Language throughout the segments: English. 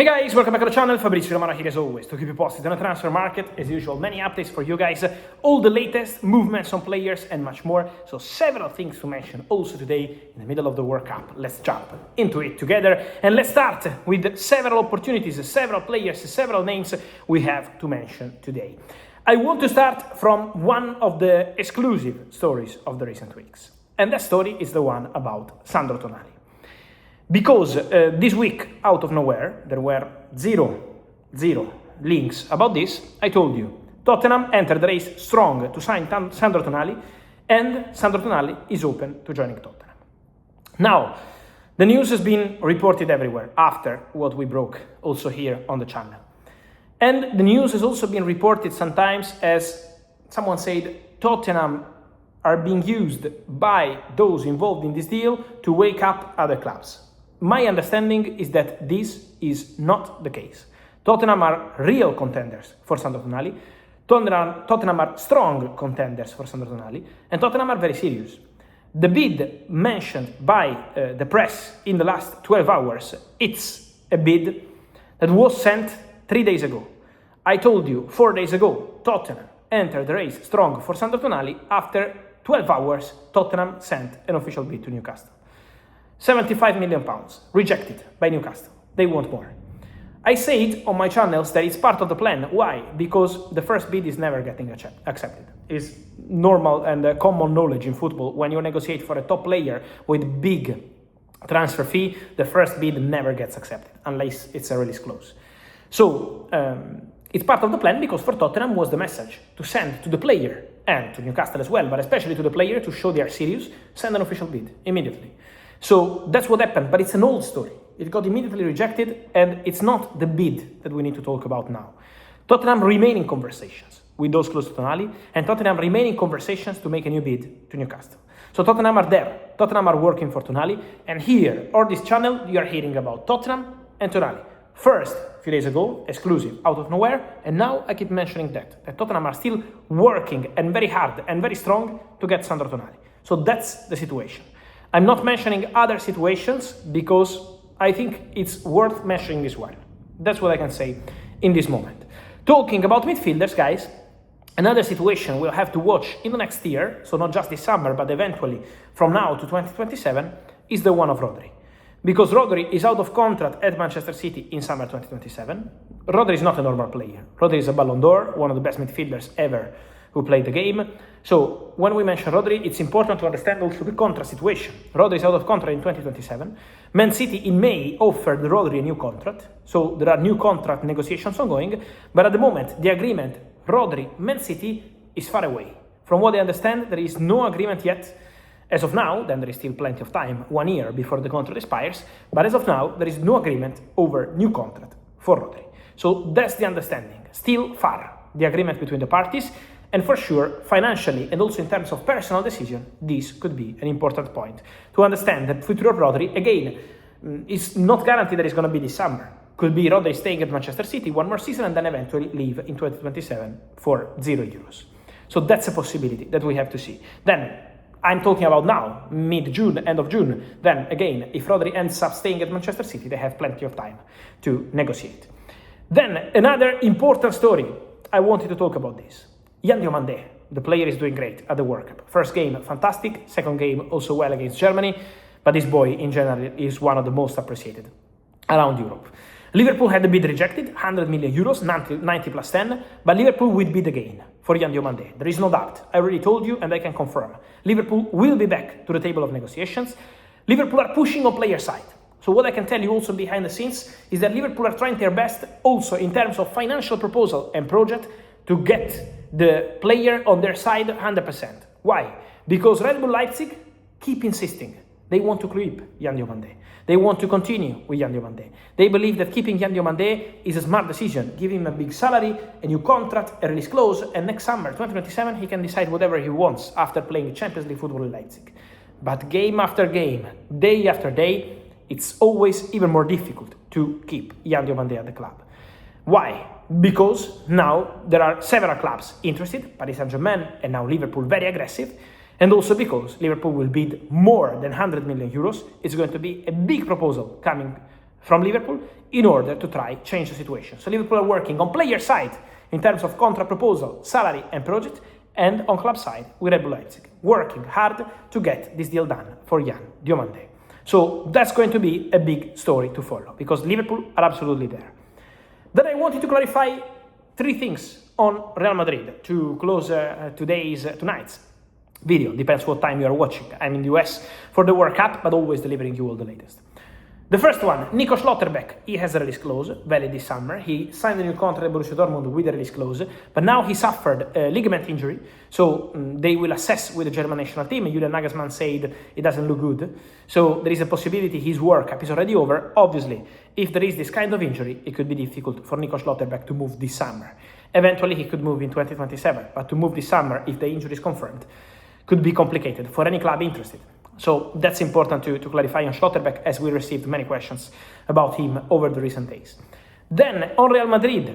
Hey guys, welcome back to the channel. Fabrizio Romano here as always to keep you posted on the transfer market. As usual, many updates for you guys, all the latest movements on players and much more. So several things to mention also today in the middle of the World Cup. Let's jump into it together and let's start with several opportunities, several players, several names we have to mention today. I want to start from one of the exclusive stories of the recent weeks. And that story is the one about Sandro Tonali. Because this week, out of nowhere, there were zero links about this. I told you, Tottenham entered the race strong to sign Sandro Tonali, and Sandro Tonali is open to joining Tottenham. Now, the news has been reported everywhere after what we broke also here on the channel. And the news has also been reported sometimes as someone said, Tottenham are being used by those involved in this deal to wake up other clubs. My understanding is that this is not the case. Tottenham are real contenders for Sandro Tonali. Tottenham are strong contenders for Sandro Tonali. And Tottenham are very serious. The bid mentioned by the press in the last 12 hours, it's a bid that was sent 3 days ago. I told you 4 days ago, Tottenham entered the race strong for Sandro Tonali. After 12 hours, Tottenham sent an official bid to Newcastle. £75 million, rejected by Newcastle. They want more. I said on my channels that it's part of the plan. Why? Because the first bid is never getting accepted. It's normal and common knowledge in football. When you negotiate for a top player with big transfer fee, the first bid never gets accepted unless it's a release clause. So it's part of the plan because for Tottenham was the message to send to the player and to Newcastle as well, but especially to the player to show they are serious, send an official bid immediately. So that's what happened, but it's an old story. It got immediately rejected, and it's not the bid that we need to talk about now. Tottenham remain in conversations with those close to Tonali, and Tottenham remain in conversations to make a new bid to Newcastle. So Tottenham are there. Tottenham are working for Tonali, and here, on this channel, you are hearing about Tottenham and Tonali. First, a few days ago, exclusive, out of nowhere, and now I keep mentioning that Tottenham are still working and very hard and very strong to get Sandro Tonali. So that's the situation. I'm not mentioning other situations because I think it's worth mentioning this one. That's what I can say in this moment. Talking about midfielders, guys, another situation we'll have to watch in the next year, so not just this summer, but eventually from now to 2027, is the one of Rodri. Because Rodri is out of contract at Manchester City in summer 2027. Rodri is not a normal player. Rodri is a Ballon d'Or, one of the best midfielders ever who played the game. So when we mention Rodri, it's important to understand also the contract situation. Rodri is out of contract in 2027. Man City in May offered Rodri a new contract. So there are new contract negotiations ongoing. But at the moment, the agreement Rodri-Man City is far away. From what I understand, there is no agreement yet. As of now, then there is still plenty of time, 1 year before the contract expires. But as of now, there is no agreement over new contract for Rodri. So that's the understanding. Still far, the agreement between the parties. And for sure, financially and also in terms of personal decision, this could be an important point. To understand that future of Rodri, again, is not guaranteed that it's going to be this summer. Could be Rodri staying at Manchester City one more season and then eventually leave in 2027 for €0. So that's a possibility that we have to see. Then, I'm talking about now, mid-June, end of June. Then again, if Rodri ends up staying at Manchester City, they have plenty of time to negotiate. Then, another important story. I wanted to talk about this. Diomandé, the player is doing great at the World Cup. First game, fantastic. Second game, also well against Germany. But this boy, in general, is one of the most appreciated around Europe. Liverpool had the bid rejected, €100 million, 90 plus 10. But Liverpool will bid again for Diomandé. There is no doubt. I already told you, and I can confirm. Liverpool will be back to the table of negotiations. Liverpool are pushing on player side. So what I can tell you also behind the scenes is that Liverpool are trying their best also in terms of financial proposal and project to get the player on their side 100%. Why? Because Red Bull Leipzig keep insisting. They want to keep Diomandé. They want to continue with Diomandé. They believe that keeping Diomandé is a smart decision. Give him a big salary, a new contract, a release clause, and next summer, 2027, he can decide whatever he wants after playing Champions League football in Leipzig. But game after game, day after day, it's always even more difficult to keep Diomandé at the club. Why? Because now there are several clubs interested, Paris Saint-Germain and now Liverpool very aggressive, and also because Liverpool will bid more than €100 million. It's going to be a big proposal coming from Liverpool in order to try change the situation. So Liverpool are working on player side in terms of contract proposal, salary and project, and on club side with Red Bull Leipzig, working hard to get this deal done for Diomandé. So that's going to be a big story to follow because Liverpool are absolutely there. Then I wanted to clarify 3 things on Real Madrid to close tonight's video. Depends what time you are watching. I'm in the US for the World Cup, but always delivering you all the latest. The first one, Nico Schlotterbeck, he has a release clause, valid this summer. He signed a new contract at Borussia Dortmund with a release clause, but now he suffered a ligament injury, so they will assess with the German national team. Julian Nagelsmann said it doesn't look good, so there is a possibility his World Cup is already over. Obviously, if there is this kind of injury, it could be difficult for Nico Schlotterbeck to move this summer. Eventually, he could move in 2027, but to move this summer, if the injury is confirmed, could be complicated for any club interested. So that's important to clarify on Schlotterbeck, as we received many questions about him over the recent days. Then on Real Madrid,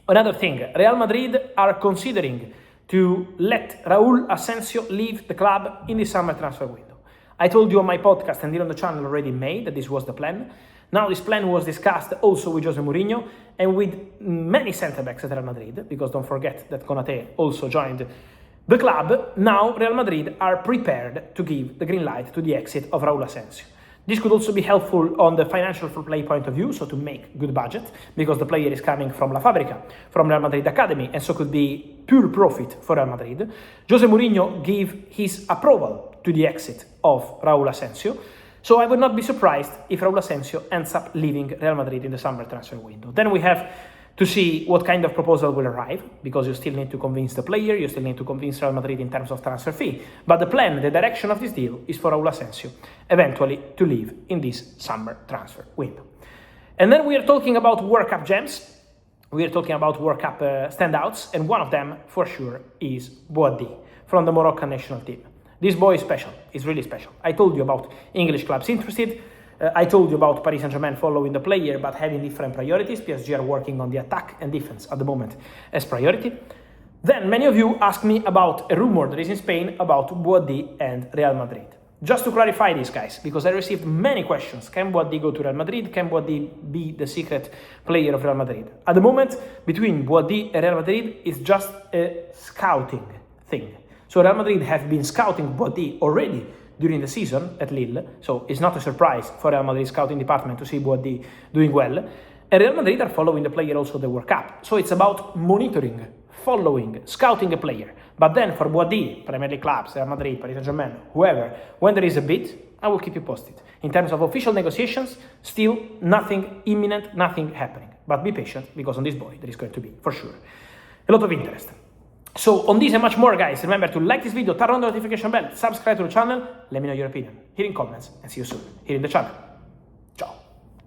another thing, Real Madrid are considering to let Raúl Asensio leave the club in the summer transfer window. I told you on my podcast and here on the channel already in May that this was the plan. Now this plan was discussed also with Jose Mourinho and with many centre-backs at Real Madrid, because don't forget that Konaté also joined the club. Now Real Madrid are prepared to give the green light to the exit of Raúl Asensio. This could also be helpful on the financial fair play point of view, so to make good budget, because the player is coming from La Fábrica, from Real Madrid Academy, and so could be pure profit for Real Madrid. Jose Mourinho gave his approval to the exit of Raúl Asensio, so I would not be surprised if Raúl Asensio ends up leaving Real Madrid in the summer transfer window. Then we have to see what kind of proposal will arrive, because you still need to convince the player, you still need to convince Real Madrid in terms of transfer fee. But the plan, the direction of this deal is for Raúl Asensio eventually to leave in this summer transfer window. And then we are talking about World Cup gems, we are talking about World Cup standouts, and one of them for sure is Bouaddi from the Moroccan national team. This boy is special, he's really special. I told you about English clubs interested. I told you about Paris Saint-Germain following the player but having different priorities. PSG are working on the attack and defense at the moment as priority. Then many of you asked me about a rumor that is in Spain about Bouaddi and Real Madrid. Just to clarify this, guys, because I received many questions. Can Bouaddi go to Real Madrid? Can Bouaddi be the secret player of Real Madrid? At the moment, between Bouaddi and Real Madrid, it's just a scouting thing. So Real Madrid have been scouting Bouaddi already during the season at Lille, so it's not a surprise for Real Madrid scouting department to see Bouaddi doing well. And Real Madrid are following the player also the World Cup. So it's about monitoring, following, scouting a player. But then for Bouaddi, Premier League clubs, Real Madrid, Paris Saint-Germain, whoever, when there is a bid, I will keep you posted. In terms of official negotiations, still nothing imminent, nothing happening. But be patient, because on this boy there is going to be, for sure, a lot of interest. So on this and much more, guys, remember to like this video, turn on the notification bell, subscribe to the channel, let me know your opinion here in comments, and see you soon here in the channel.